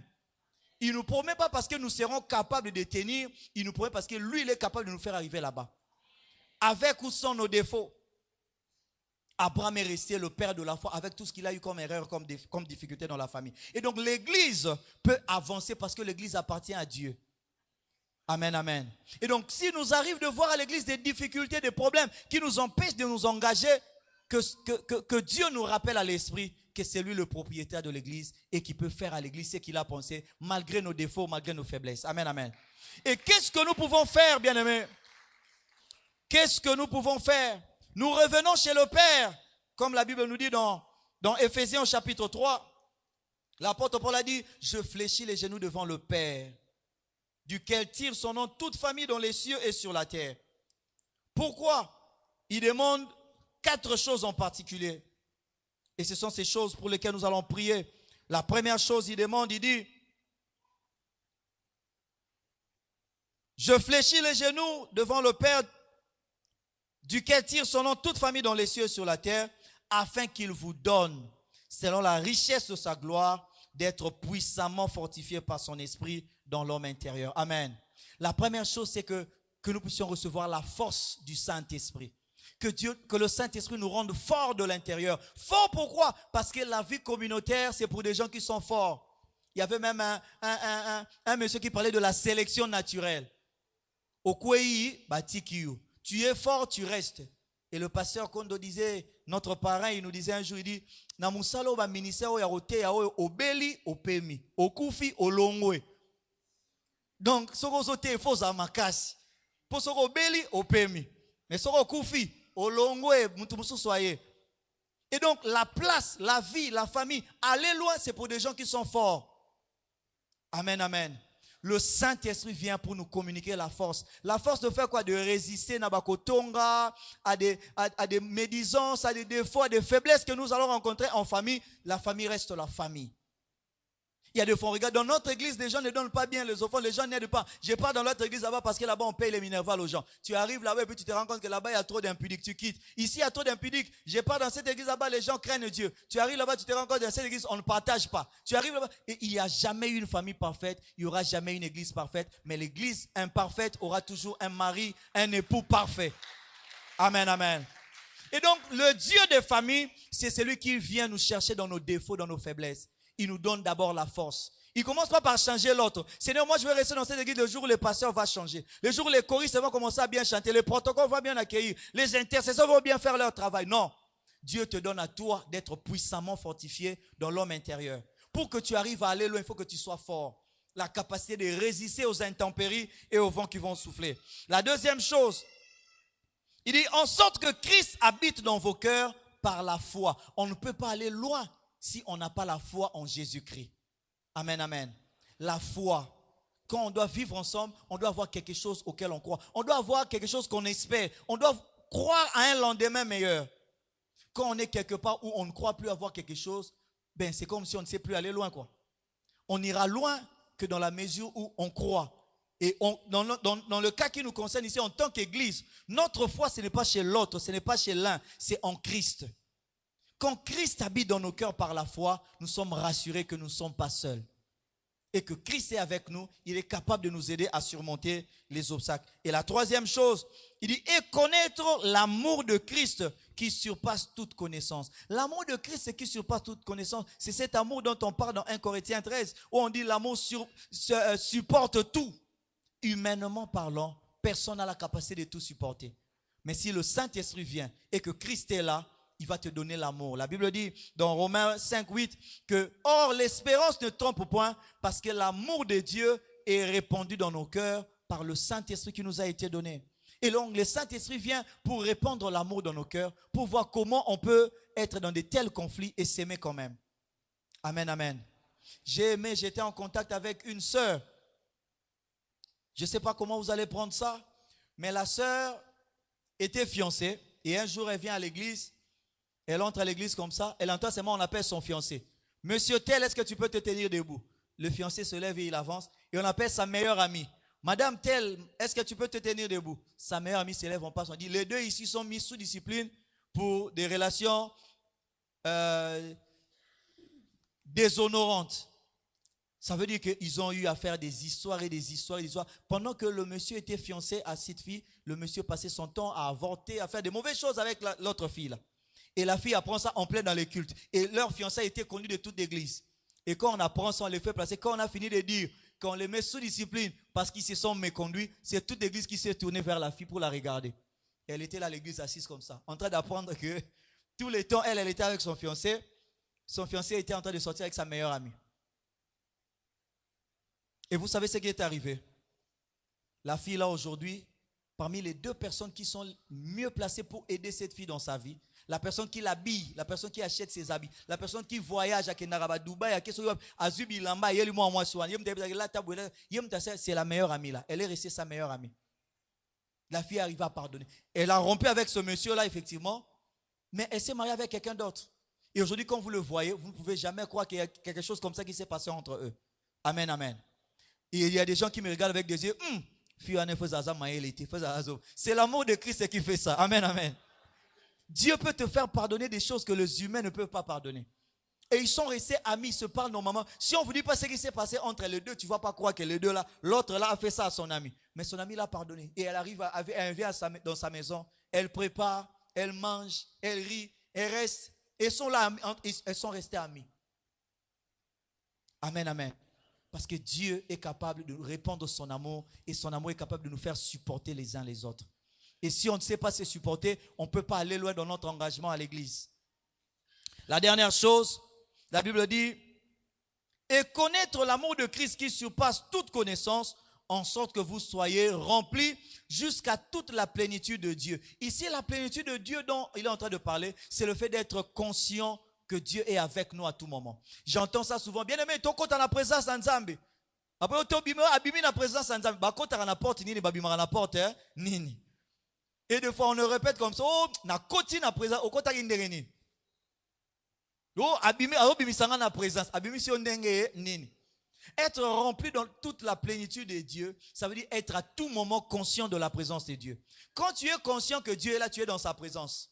Il ne nous promet pas parce que nous serons capables de tenir, il nous promet parce que lui, il est capable de nous faire arriver là-bas. Avec ou sans nos défauts. Abraham est resté le père de la foi avec tout ce qu'il a eu comme erreur, comme difficulté dans la famille. Et donc l'église peut avancer parce que l'église appartient à Dieu. Amen, amen. Et donc si nous arrive de voir à l'église des difficultés, des problèmes qui nous empêchent de nous engager, que Dieu nous rappelle à l'esprit que c'est lui le propriétaire de l'église et qui peut faire à l'église ce qu'il a pensé malgré nos défauts, malgré nos faiblesses. Amen, amen. Et qu'est-ce que nous pouvons faire, bien-aimés? Qu'est-ce que nous pouvons faire? Nous revenons chez le Père, comme la Bible nous dit dans Éphésiens chapitre 3. L'apôtre Paul a dit, je fléchis les genoux devant le Père, duquel tire son nom toute famille dans les cieux et sur la terre. Pourquoi? Il demande 4 choses en particulier. Et ce sont ces choses pour lesquelles nous allons prier. La première chose, il demande, il dit, je fléchis les genoux devant le Père, duquel tire son nom toute famille dans les cieux et sur la terre, afin qu'il vous donne, selon la richesse de sa gloire, d'être puissamment fortifié par son esprit dans l'homme intérieur. Amen. La première chose, c'est que nous puissions recevoir la force du Saint-Esprit. Que le Saint-Esprit nous rende forts de l'intérieur. Forts pourquoi? Parce que la vie communautaire, c'est pour des gens qui sont forts. Il y avait même un monsieur qui parlait de la sélection naturelle. Au Kwei, Batikiyu. Tu es fort, tu restes. Et le pasteur Kondo disait, notre parrain, il nous disait un jour, il dit, Namusalo ba ministère ya rote ya obeli opemi, okufi olongwe. Donc, soko zote faut za makasi. Pour soko obeli opemi. Mais soko kufi olongwe mutu soyez. Et donc, la place, la vie, la famille, aller loin, c'est pour des gens qui sont forts. Amen, amen. Le Saint-Esprit vient pour nous communiquer la force. La force de faire quoi? De résister à des médisances, à des défauts, à des faiblesses que nous allons rencontrer en famille. La famille reste la famille. Il y a des fois, regarde, dans notre église, les gens ne donnent pas bien les offrandes, les gens n'aident pas. Je pars dans notre église là-bas parce que là-bas, on paye les minervales aux gens. Tu arrives là-bas et puis tu te rends compte que là-bas, il y a trop d'impudiques, tu quittes. Ici, il y a trop d'impudiques. Je pars dans cette église là-bas, les gens craignent Dieu. Tu arrives là-bas, tu te rends compte que dans cette église, on ne partage pas. Tu arrives là-bas et il n'y a jamais une famille parfaite, il n'y aura jamais une église parfaite, mais l'église imparfaite aura toujours un mari, un époux parfait. Amen, amen. Et donc, le Dieu des familles, c'est celui qui vient nous chercher dans nos défauts, dans nos faiblesses. Il nous donne d'abord la force. Il ne commence pas par changer l'autre. Seigneur, moi je vais rester dans cette église le jour où le pasteur va changer. Le jour où les choristes vont commencer à bien chanter. Les protocoles vont bien accueillir. Les intercesseurs vont bien faire leur travail. Non. Dieu te donne à toi d'être puissamment fortifié dans l'homme intérieur. Pour que tu arrives à aller loin, il faut que tu sois fort. La capacité de résister aux intempéries et aux vents qui vont souffler. La deuxième chose, il dit en sorte que Christ habite dans vos cœurs par la foi. On ne peut pas aller loin si on n'a pas la foi en Jésus-Christ. Amen, amen. La foi. Quand on doit vivre ensemble, on doit avoir quelque chose auquel on croit. On doit avoir quelque chose qu'on espère. On doit croire à un lendemain meilleur. Quand on est quelque part où on ne croit plus avoir quelque chose, ben c'est comme si on ne sait plus aller loin, quoi. On ira loin que dans la mesure où on croit. Et dans le cas qui nous concerne ici, en tant qu'Église, notre foi, ce n'est pas chez l'autre, ce n'est pas chez l'un, c'est en Christ. Quand Christ habite dans nos cœurs par la foi, nous sommes rassurés que nous ne sommes pas seuls. Et que Christ est avec nous, il est capable de nous aider à surmonter les obstacles. Et la troisième chose, il dit, et connaître l'amour de Christ qui surpasse toute connaissance. L'amour de Christ qui surpasse toute connaissance, c'est cet amour dont on parle dans 1 Corinthiens 13, où on dit l'amour supporte tout. Humainement parlant, personne n'a la capacité de tout supporter. Mais si le Saint-Esprit vient et que Christ est là, il va te donner l'amour. La Bible dit dans Romains 5, 8 que « Or, l'espérance ne trompe point parce que l'amour de Dieu est répandu dans nos cœurs par le Saint-Esprit qui nous a été donné. » Et donc, le Saint-Esprit vient pour répandre l'amour dans nos cœurs, pour voir comment on peut être dans de tels conflits et s'aimer quand même. Amen, amen. J'étais en contact avec une sœur. Je ne sais pas comment vous allez prendre ça, mais la sœur était fiancée et un jour elle vient à l'église. Elle entre à l'église comme ça, elle entend seulement on appelle son fiancé. Monsieur tel, est-ce que tu peux te tenir debout? Le fiancé se lève et il avance et on appelle sa meilleure amie. Madame tel, est-ce que tu peux te tenir debout? Sa meilleure amie se lève, on passe, on dit les deux ici sont mis sous discipline pour des relations déshonorantes. Ça veut dire qu'ils ont eu à faire des histoires et des histoires et des histoires. Pendant que le monsieur était fiancé à cette fille, le monsieur passait son temps à avorter, à faire des mauvaises choses avec l'autre fille là. Et la fille apprend ça en plein dans les cultes. Et leur fiançailles était connu de toute l'église. Et quand on apprend ça, on les fait placer. Quand on a fini de dire qu'on les met sous discipline parce qu'ils se sont méconduits, c'est toute l'église qui s'est tournée vers la fille pour la regarder. Et elle était là, l'église assise comme ça, en train d'apprendre que tous les temps, elle était avec son fiancé. Son fiancé était en train de sortir avec sa meilleure amie. Et vous savez ce qui est arrivé? La fille là aujourd'hui, parmi les deux personnes qui sont mieux placées pour aider cette fille dans sa vie, la personne qui l'habille, la personne qui achète ses habits, la personne qui voyage à Kenaraba, Dubaï, à Zubilamba, c'est la meilleure amie là. Elle est restée sa meilleure amie. La fille arrive à pardonner. Elle a rompu avec ce monsieur là, effectivement, mais elle s'est mariée avec quelqu'un d'autre. Et aujourd'hui, quand vous le voyez, vous ne pouvez jamais croire qu'il y a quelque chose comme ça qui s'est passé entre eux. Amen, amen. Et il y a des gens qui me regardent avec des yeux, c'est l'amour de Christ qui fait ça. Amen, amen. Dieu peut te faire pardonner des choses que les humains ne peuvent pas pardonner. Et ils sont restés amis, ils se parlent normalement. Si on ne vous dit pas ce qui s'est passé entre les deux, tu ne vas pas croire que les deux là, l'autre là a fait ça à son ami. Mais son ami l'a pardonné. Et elle arrive, elle vient dans sa maison, elle prépare, elle mange, elle rit, elle reste. Et elles sont restées amies. Amen, amen. Parce que Dieu est capable de répandre son amour et son amour est capable de nous faire supporter les uns les autres. Et si on ne sait pas se supporter, on ne peut pas aller loin dans notre engagement à l'église. La dernière chose, la Bible dit, et connaître l'amour de Christ qui surpasse toute connaissance, en sorte que vous soyez remplis jusqu'à toute la plénitude de Dieu. Ici, la plénitude de Dieu dont il est en train de parler, c'est le fait d'être conscient que Dieu est avec nous à tout moment. J'entends ça souvent. Bien aimé, ton compte à la présence d'Anzambe. Après, tu as la présence d'Anzambe. Bah, quand tu as la porte, nini, babima la porte, nini. Et des fois, on le répète comme ça. Oh, na koti na présence. Au kota kindereni. Oh, abimi sanga na présence. Abimi si on denge nini. Être rempli dans toute la plénitude de Dieu, ça veut dire être à tout moment conscient de la présence de Dieu. Quand tu es conscient que Dieu est là, tu es dans sa présence.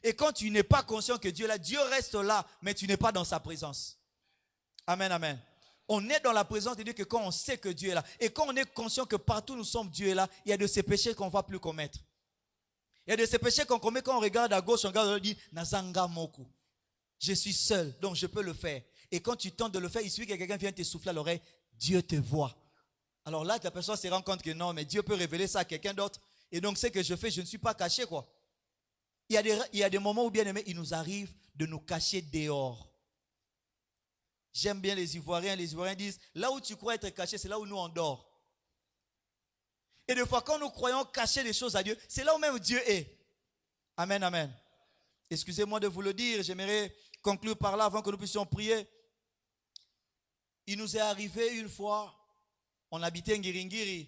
Et quand tu n'es pas conscient que Dieu est là, Dieu reste là, mais tu n'es pas dans sa présence. Amen, amen. On est dans la présence de Dieu que quand on sait que Dieu est là. Et quand on est conscient que partout nous sommes, Dieu est là, il y a de ces péchés qu'on ne va plus commettre. Il y a de ces péchés qu'on commet quand on regarde à gauche, on regarde et on dit, Nazanga Moku. Je suis seul, donc je peux le faire. Et quand tu tentes de le faire, il suffit que quelqu'un vienne te souffler à l'oreille, Dieu te voit. Alors là, la personne se rend compte que non, mais Dieu peut révéler ça à quelqu'un d'autre. Et donc, ce que je fais, je ne suis pas caché, quoi. Il y a des moments où, bien aimé, il nous arrive de nous cacher dehors. J'aime bien les Ivoiriens. Les Ivoiriens disent, là où tu crois être caché, c'est là où nous on dort. Et des fois, quand nous croyons cacher les choses à Dieu, c'est là où même Dieu est. Amen, amen. Excusez-moi de vous le dire, j'aimerais conclure par là avant que nous puissions prier. Il nous est arrivé une fois, on habitait Ngiringiri.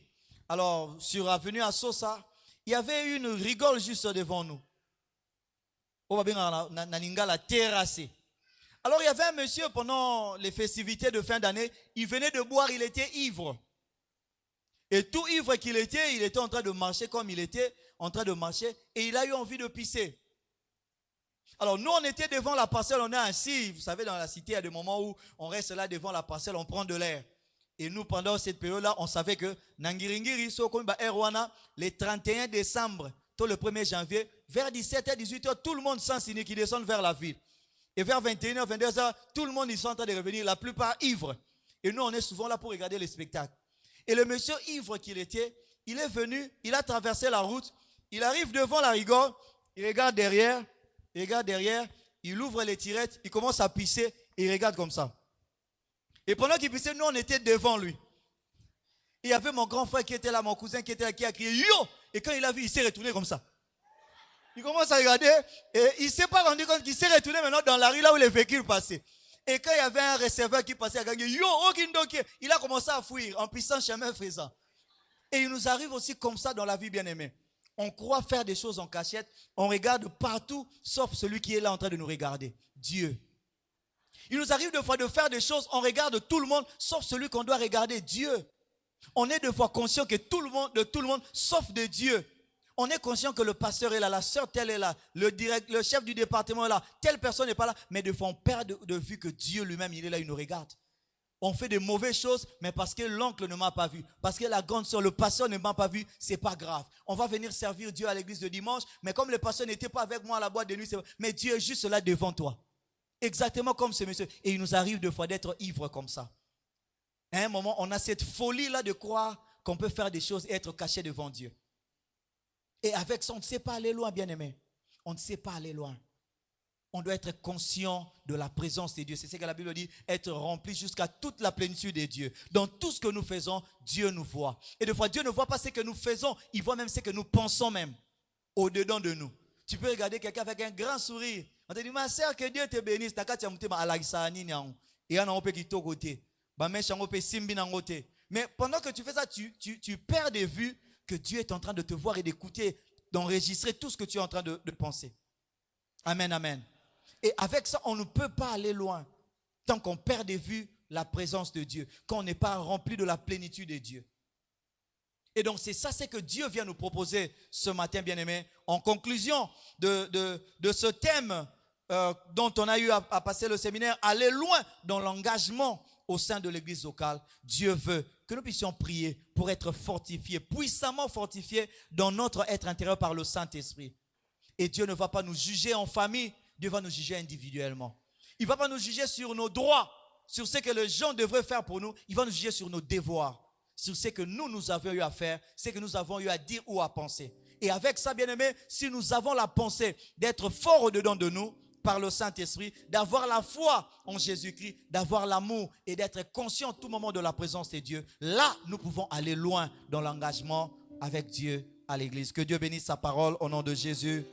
Alors, sur avenue Assosa, il y avait une rigole juste devant nous. On va bien la terrasser. Alors, il y avait un monsieur pendant les festivités de fin d'année, il venait de boire, il était ivre. Et tout ivre qu'il était, il était en train de marcher comme il était en train de marcher et il a eu envie de pisser. Alors, nous, on était devant la parcelle, on est assis. Vous savez, dans la cité, il y a des moments où on reste là devant la parcelle, on prend de l'air. Et nous, pendant cette période-là, on savait que Nangiringiri, le 31 décembre, tout le 1er janvier, vers 17h, 18h, tout le monde s'ensigne qui descend vers la ville. Et vers 21h, 22h, tout le monde ils sont en train de revenir, la plupart ivres. Et nous, on est souvent là pour regarder les spectacles. Et le monsieur ivre qu'il était, il est venu, il a traversé la route, il arrive devant la rigole, il regarde derrière, il ouvre les tirettes, il commence à pisser et il regarde comme ça. Et pendant qu'il pissait, nous, on était devant lui. Il y avait mon grand frère qui était là, mon cousin qui était là, qui a crié « Yo !» Et quand il a vu, il s'est retourné comme ça. Il commence à regarder et il ne s'est pas rendu compte qu'il s'est retourné maintenant dans la rue là où les véhicules passaient. Et quand il y avait un receveur qui passait, il a commencé à fuir en pissant chemin faisant. Et il nous arrive aussi comme ça dans la vie, bien-aimée. On croit faire des choses en cachette, on regarde partout, sauf celui qui est là en train de nous regarder, Dieu. Il nous arrive des fois de faire des choses, on regarde tout le monde, sauf celui qu'on doit regarder, Dieu. On est des fois conscient que de tout le monde, sauf de Dieu. On est conscient que le pasteur est là, la sœur telle est là, le chef du département est là, telle personne n'est pas là. Mais des fois, on perd de vue que Dieu lui-même, il est là, il nous regarde. On fait de mauvaises choses, mais parce que l'oncle ne m'a pas vu, parce que la grande sœur, le pasteur ne m'a pas vu, c'est pas grave. On va venir servir Dieu à l'église de dimanche, mais comme le pasteur n'était pas avec moi à la boîte de nuit, mais Dieu est juste là devant toi. Exactement comme ce monsieur. Et il nous arrive des fois d'être ivre comme ça. À un moment, on a cette folie-là de croire qu'on peut faire des choses et être caché devant Dieu. Et avec ça, on ne sait pas aller loin, bien-aimé. On ne sait pas aller loin. On doit être conscient de la présence de Dieu. C'est ce que la Bible dit, être rempli jusqu'à toute la plénitude de Dieu. Dans tout ce que nous faisons, Dieu nous voit. Et des fois, Dieu ne voit pas ce que nous faisons, il voit même ce que nous pensons même, au-dedans de nous. Tu peux regarder quelqu'un avec un grand sourire. On te dit, ma sœur, que Dieu te bénisse. Mais pendant que tu fais ça, tu perds de vue que Dieu est en train de te voir et d'écouter, d'enregistrer tout ce que tu es en train de penser. Amen, amen. Et avec ça, on ne peut pas aller loin tant qu'on perd de vue la présence de Dieu, quand on n'est pas rempli de la plénitude de Dieu. Et donc, c'est ça, c'est que Dieu vient nous proposer ce matin, bien-aimés, en conclusion de ce thème dont on a eu à passer le séminaire, aller loin dans l'engagement au sein de l'église locale. Dieu veut que nous puissions prier pour être fortifiés, puissamment fortifiés dans notre être intérieur par le Saint-Esprit. Et Dieu ne va pas nous juger en famille, Dieu va nous juger individuellement. Il ne va pas nous juger sur nos droits, sur ce que les gens devraient faire pour nous. Il va nous juger sur nos devoirs, sur ce que nous avons eu à faire, ce que nous avons eu à dire ou à penser. Et avec ça, bien-aimés, si nous avons la pensée d'être forts au-dedans de nous, par le Saint-Esprit, d'avoir la foi en Jésus-Christ, d'avoir l'amour et d'être conscient à tout moment de la présence de Dieu, là, nous pouvons aller loin dans l'engagement avec Dieu à l'église. Que Dieu bénisse sa parole au nom de Jésus.